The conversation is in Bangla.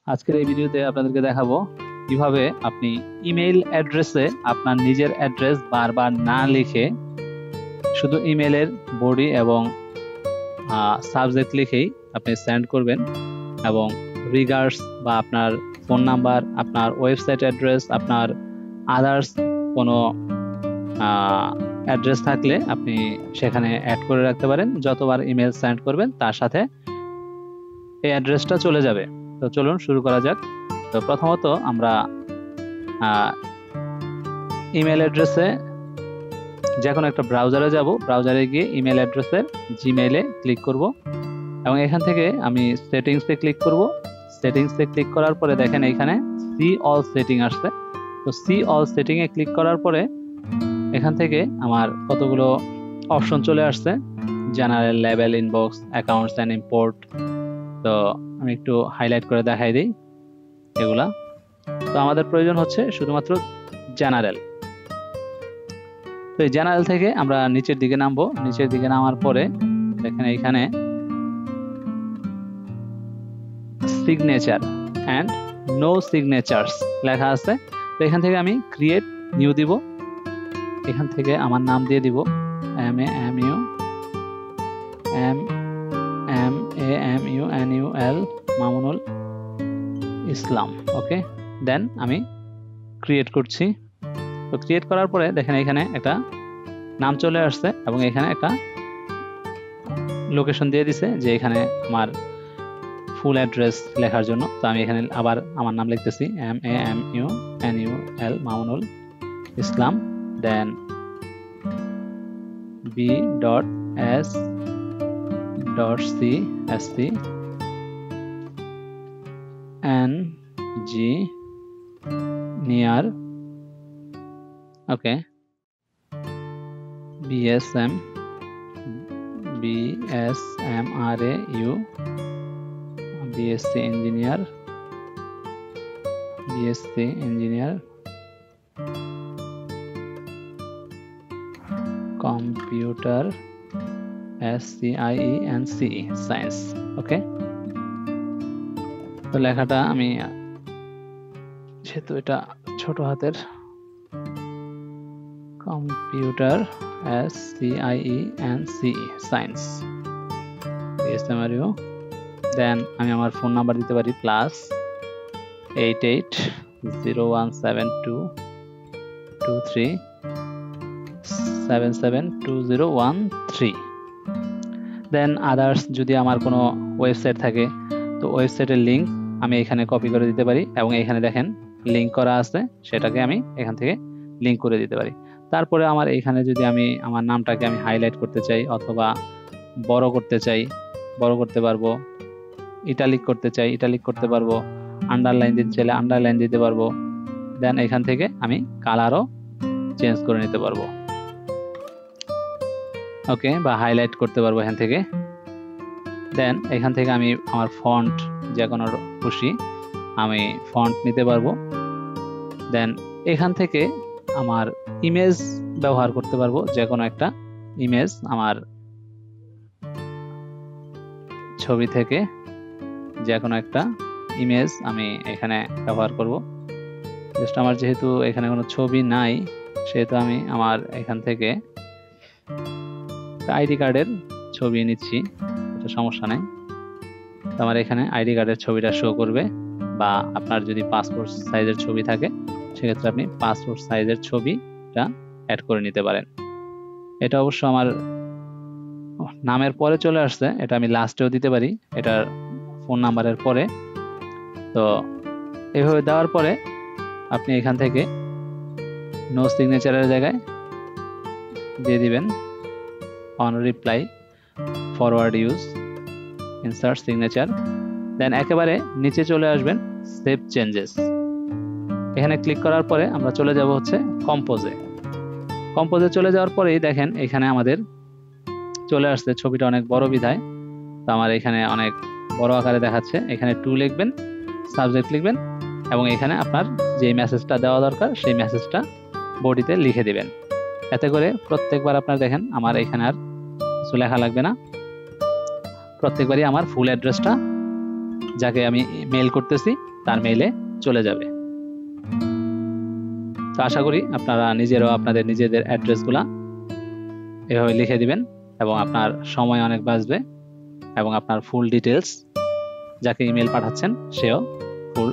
আজকের এই ভিডিওতে আপনাদেরকে দেখাবো কিভাবে আপনি ইমেইল অ্যাড্রেসে আপনার নিজের অ্যাড্রেস বারবার না লিখে শুধু ইমেইলের বডি এবং সাবজেক্ট লিখেই আপনি সেন্ড করবেন এবং রিগার্ডস বা আপনার ফোন নাম্বার, আপনার ওয়েবসাইট অ্যাড্রেস, আপনার আদার্স কোনো অ্যাড্রেস থাকলে আপনি সেখানে অ্যাড করে রাখতে পারেন। যতবার ইমেল সেন্ড করবেন তার সাথে এই অ্যাড্রেসটা চলে যাবে। তো চলুন শুরু করা যাক। তো প্রথমত আমরা ইমেল অ্যাড্রেসে যে কোনো একটা ব্রাউজারে যাব, ব্রাউজারে গিয়ে ইমেল অ্যাড্রেসের জিমেইলে ক্লিক করব এবং এখান থেকে আমি সেটিংসে ক্লিক করব। সেটিংসে ক্লিক করার পরে দেখেন এখানে সি অল সেটিং আসছে। তো সি অল সেটিংয়ে ক্লিক করার পরে এখান থেকে আমার কতগুলো অপশন চলে আসছে, general, level, inbox, accounts and import. তো আমি একটু হাইলাইট করে দেখাই দিই এগুলা। তো আমাদের প্রয়োজন হচ্ছে শুধুমাত্র জেনারেল। তো এই জেনারেল থেকে আমরা নিচের দিকে নামবো। নিচের দিকে নামার পরে দেখেন এখানে সিগনেচার অ্যান্ড নো সিগনেচার্স লেখা আছে। তো এখান থেকে আমি ক্রিয়েট নিউ দিব। এখান থেকে আমার নাম দিয়ে দিব MAMUNUL মামুনুল ইসলাম। ওকে, দেন আমি ক্রিয়েট করছি। তো ক্রিয়েট করার পরে দেখেন এখানে একটা নাম চলে আসছে এবং এখানে একটা লোকেশন দিয়ে দিছে যে এখানে আমার ফুল অ্যাড্রেস লেখার জন্য। তো আমি এখানে আবার আমার নাম লিখতেছি MAMUNUL মামুনুল ইসলাম, দেন B.S.C.SC engineer, okay, BSMRAU BSc engineer computer SCIENCE science। ওকে, তো লেখাটা আমি যেহেতু এটা ছোট হাতের, কম্পিউটার SCIENCE সায়েন্স BSMRAU। দেন আমি আমার ফোন নাম্বার দিতে পারি +88017223772013। দেন আদার্স যদি আমার কোনো ওয়েবসাইট থাকে তো ওয়েবসাইটের লিঙ্ক আমি এখানে কপি করে দিতে পারি এবং এখানে দেখেন লিঙ্ক করা আছে, সেটাকে আমি এখান থেকে লিঙ্ক করে দিতে পারি। তারপরে আমার এখানে যদি আমি আমার নামটাকে আমি হাইলাইট করতে চাই অথবা বড় করতে চাই, বড় করতে পারবো। ইটালিক করতে চাই, ইটালিক করতে পারবো। আন্ডারলাইন দিতে চাইলে আন্ডারলাইন দিতে পারবো। দেন এখান থেকে আমি কালারও চেঞ্জ করে নিতে পারবো, ওকে, বা হাইলাইট করতে পারবো এখান থেকে। দেন এখান থেকে আমি আমার ফন্ট যে কোনো খুশি আমি ফন্ট নিতে পারবো। দেন এখান থেকে আমার ইমেজ ব্যবহার করতে পারবো, যে কোনো একটা ইমেজ, আমার ছবি থেকে যে কোনো একটা ইমেজ আমি এখানে ব্যবহার করব। জাস্ট আমার যেহেতু এখানে কোনো ছবি নাই সেহেতু আমি আমার এখান থেকে আইডি কার্ডের ছবি নিচ্ছি, এটা সমস্যা নেই। তো আমার এখানে আইডি কার্ডের ছবিটা শো করবে, বা আপনার যদি পাসপোর্ট সাইজের ছবি থাকে সেক্ষেত্রে আপনি পাসপোর্ট সাইজের ছবিটা অ্যাড করে নিতে পারেন। এটা অবশ্য আমার নামের পরে চলে আসছে, এটা আমি লাস্টেও দিতে পারি, এটার ফোন নাম্বারের পরে। তো এভাবে দেওয়ার পরে আপনি এখান থেকে নো সিগনেচারের জায়গায় দিয়ে দিবেন on reply forward use insert signature. Then একেবারে নিচে চলে আসবেন সেভ চেঞ্জেস। এখানে ক্লিক করার পরে আমরা চলে যাব হচ্ছে কম্পোজে। কম্পোজে চলে যাওয়ার পরেই দেখেন এখানে আমাদের চলে আসছে, ছবিটা অনেক বড় বিধায় তো আমার এখানে অনেক বড় আকারে দেখাচ্ছে। এখানে 2 লিখবেন, সাবজেক্ট লিখবেন এবং এখানে আপনার যে মেসেজটা দেওয়া দরকার সেই মেসেজটা বডিতে লিখে দিবেন। এতে করে প্রত্যেকবার আপনার দেখেন আমার এখানে আর কিছু লেখা লাগবে না, প্রত্যেকবারই আমার ফুল অ্যাড্রেসটা যাকে আমি মেইল করতেছি তার মেইলে চলে যাবে। তো আশা করি আপনারা নিজেরাও আপনাদের নিজেদের অ্যাড্রেসগুলা এভাবে লিখে দিবেন এবং আপনার সময় অনেক বাঁচবে এবং আপনার ফুল ডিটেলস যাকে ইমেল পাঠাচ্ছেন সেও ফুল